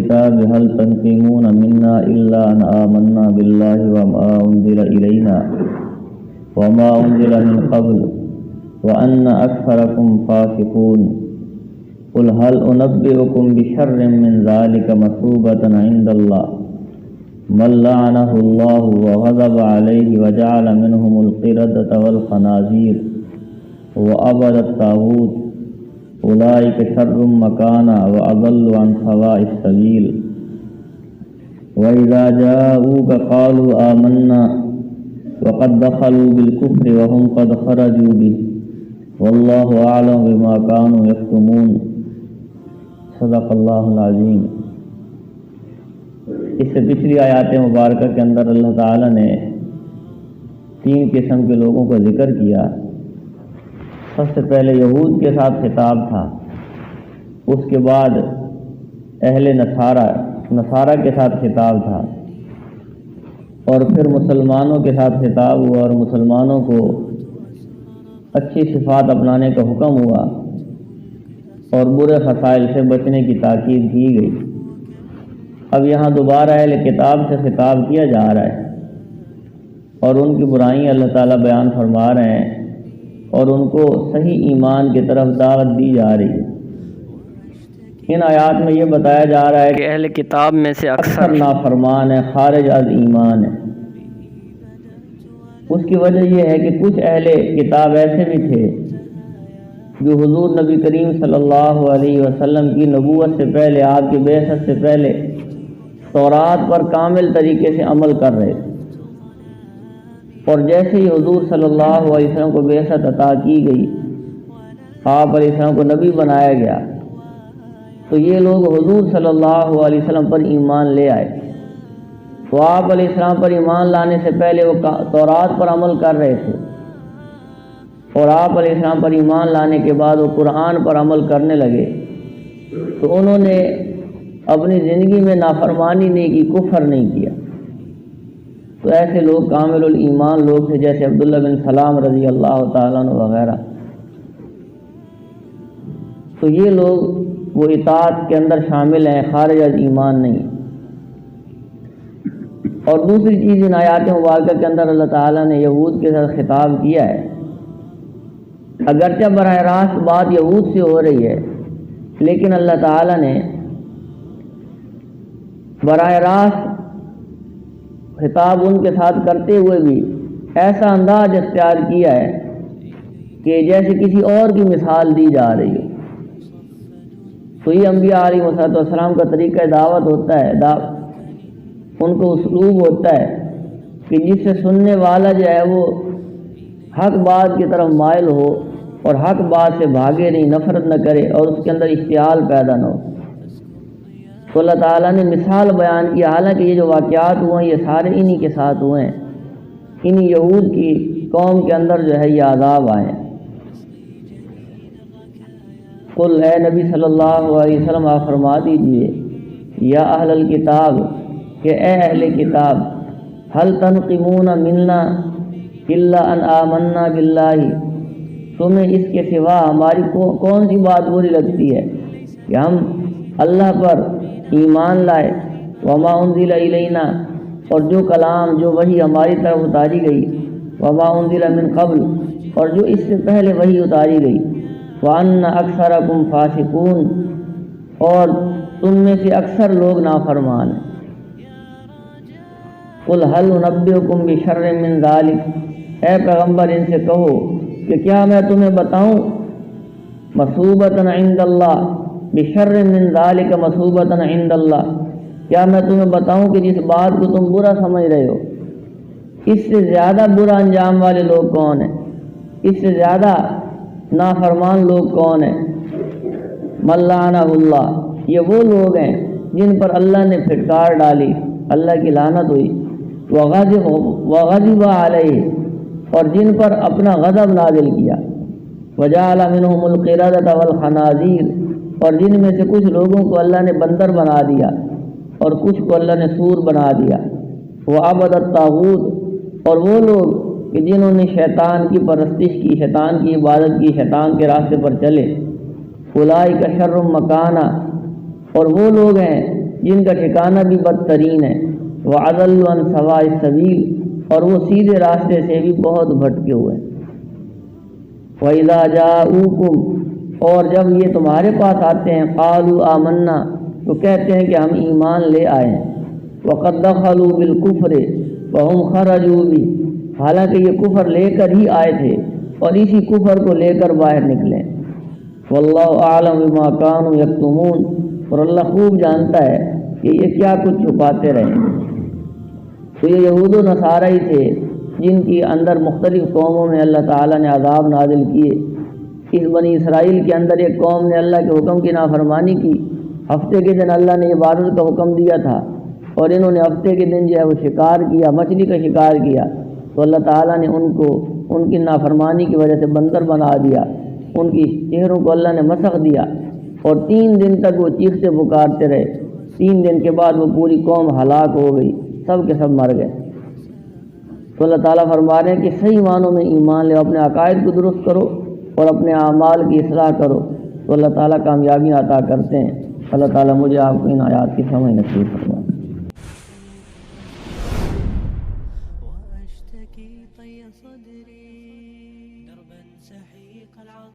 الكتاب هل تنقمون منا إلا أن آمنا بالله وما أنزل إلينا وما أنزل من قبل وأن أكثركم فاسقون قل هل أنبئكم بشر من ذلك مثوبة عند الله من لعنه الله وغضب عليه وجعل منهم القردة والخنازير وعبد الطاغوت أولئك شر مكانا وأضل عن سواء السبيل وإذا جاءوك قالوا آمنا وقد دخلوا بالكفر وهم قد خرجوا به والله أعلم بما كانوا يكتمون صدق اللہ العظیم۔ اس سے پچھلی آیات مبارکہ کے اندر اللہ تعالیٰ نے 3 قسم کے لوگوں کا ذکر کیا۔ سب سے پہلے یہود کے ساتھ خطاب تھا، اس کے بعد اہل نصارہ کے ساتھ خطاب تھا، اور پھر مسلمانوں کے ساتھ خطاب ہوا اور مسلمانوں کو اچھی صفات اپنانے کا حکم ہوا اور برے خصائل سے بچنے کی تاکید کی گئی۔ اب یہاں دوبارہ اہل کتاب سے خطاب کیا جا رہا ہے اور ان کی برائیاں اللہ تعالیٰ بیان فرما رہے ہیں اور ان کو صحیح ایمان کی طرف دعوت دی جا رہی ہے۔ ان آیات میں یہ بتایا جا رہا ہے کہ اہل کتاب میں سے اکثر نافرمان ہے، خارج از ایمان ہے۔ اس کی وجہ یہ ہے کہ کچھ اہل کتاب ایسے بھی تھے جو حضور نبی کریم صلی اللہ علیہ وسلم کی نبوت سے پہلے، آپ کی بعثت سے پہلے تورات پر کامل طریقے سے عمل کر رہے تھے، اور جیسے ہی حضور صلی اللہ علیہ وسلم کو بعثت عطا کی گئی، آپ علیہ السلام کو نبی بنایا گیا، تو یہ لوگ حضور صلی اللہ علیہ وسلم پر ایمان لے آئے۔ تو آپ علیہ السلام پر ایمان لانے سے پہلے وہ تورات پر عمل کر رہے تھے، اور آپ علیہ السلام پر ایمان لانے کے بعد وہ قرآن پر عمل کرنے لگے، تو انہوں نے اپنی زندگی میں نافرمانی نہیں کی، کفر نہیں کیا۔ تو ایسے لوگ کامل الایمان لوگ تھے، جیسے عبداللہ بن سلام رضی اللہ تعالیٰ عنہ وغیرہ۔ تو یہ لوگ وہ اطاعت کے اندر شامل ہیں، خارج از ایمان نہیں۔ اور دوسری چیز ان آیات مبارکہ کے اندر اللہ تعالیٰ نے یہود کے ساتھ خطاب کیا ہے، اگرچہ براہ راست بات یہود سے ہو رہی ہے، لیکن اللہ تعالیٰ نے براہ راست خطاب ان کے ساتھ کرتے ہوئے بھی ایسا انداز اختیار کیا ہے کہ جیسے کسی اور کی مثال دی جا رہی ہو۔ تو یہ انبیاء علیہ السلام کا طریقہ دعوت ہوتا ہے، ان کو اسلوب ہوتا ہے کہ جس سے سننے والا جو ہے وہ حق بات کی طرف مائل ہو اور حق بات سے بھاگے نہیں، نفرت نہ کرے اور اس کے اندر اشتعال پیدا نہ ہو۔ تو اللہ تعالیٰ نے مثال بیان کی، حالانکہ یہ جو واقعات ہوئے یہ سارے انہی کے ساتھ ہوئے ہیں، انہی یہود کی قوم کے اندر جو ہے یہ عذاب آئے ہیں۔ قل اے نبی صلی اللہ علیہ وسلم آپ فرما دیجئے، یا اہل الکتاب کہ اے اہل کتاب، هل تنقمون منا الا ان آمنا باللہ، تمہیں اس کے سوا ہماری کون سی بات بری لگتی ہے کہ ہم اللہ پر ایمان لائے، وما انزل الینا، اور جو کلام جو وحی ہماری طرف اتاری گئی، وما انزل من قبل، اور جو اس سے پہلے وحی اتاری گئی، وان اکثرکم فاسقون، اور تم میں سے اکثر لوگ نافرمان ہیں۔ قل هل انبئکم بشر من ذلک، اے پیغمبر ان سے کہو کہ کیا میں تمہیں بتاؤں، مثوبۃ عند اللہ، بشر من ذلک مثوبۃ عند اللہ، کیا میں تمہیں بتاؤں کہ جس بات کو تم برا سمجھ رہے ہو، اس سے زیادہ برا انجام والے لوگ کون ہیں، اس سے زیادہ نافرمان لوگ کون ہیں؟ من لعنہ اللہ، یہ وہ لوگ ہیں جن پر اللہ نے پھٹکار ڈالی، اللہ کی لعنت ہوئی، وغضب علیہ، اور جن پر اپنا غضب نازل کیا، وجعل منہم القردۃ والخنازیر، اور جن میں سے کچھ لوگوں کو اللہ نے بندر بنا دیا اور کچھ کو اللہ نے سور بنا دیا، وعبد الطاغوت، اور وہ لوگ کہ جنہوں نے شیطان کی پرستش کی، شیطان کی عبادت کی، شیطان کے راستے پر چلے، اولئک شر مکانا، اور وہ لوگ ہیں جن کا ٹھکانہ بھی بدترین ہے، وَأَضَلُّ عَنْ سَوَاءِ السَّبِيلِ، اور وہ سیدھے راستے سے بھی بہت بھٹکے ہوئے ہیں۔ وَإِذَا جَاءُوكُمْ، اور جب یہ تمہارے پاس آتے ہیں، قَالُوا آمَنَّا، تو کہتے ہیں کہ ہم ایمان لے آئے ہیں، وَقَدْ دَخَلُوا بِالْكُفْرِ وَهُمْ خَرَجُوا بِهِ، حالانکہ یہ کفر لے کر ہی آئے تھے اور اسی کفر کو لے کر باہر نکلے۔ وَاللَّهُ أَعْلَمُ بِمَا كَانُوا يَكْتُمُونَ، اور اللہ خوب جانتا ہے کہ یہ کیا کچھ چھپاتے رہے۔ تو یہ یہود و نصارہ ہی تھے جن کی اندر مختلف قوموں میں اللہ تعالیٰ نے عذاب نازل کیے۔ اس بنی اسرائیل کے اندر ایک قوم نے اللہ کے حکم کی نافرمانی کی، ہفتے کے دن اللہ نے عبادت کا حکم دیا تھا اور انہوں نے ہفتے کے دن جو ہے وہ شکار کیا، مچھلی کا شکار کیا، تو اللہ تعالیٰ نے ان کو ان کی نافرمانی کی وجہ سے بندر بنا دیا، ان کی چہروں کو اللہ نے مسخ دیا، اور 3 دن تک وہ چیختے پکارتے رہے۔ 3 دن کے بعد وہ پوری قوم ہلاک ہو گئی، سب کے سب مر گئے۔ تو اللہ تعالیٰ فرما رہے ہیں کہ صحیح معنوں میں ایمان لے، اپنے عقائد کو درست کرو اور اپنے اعمال کی اصلاح کرو، تو اللہ تعالیٰ کامیابی عطا کرتے ہیں۔ اللہ تعالیٰ مجھے آپ کو ان آیات کی سمجھ نصیب فرمائے۔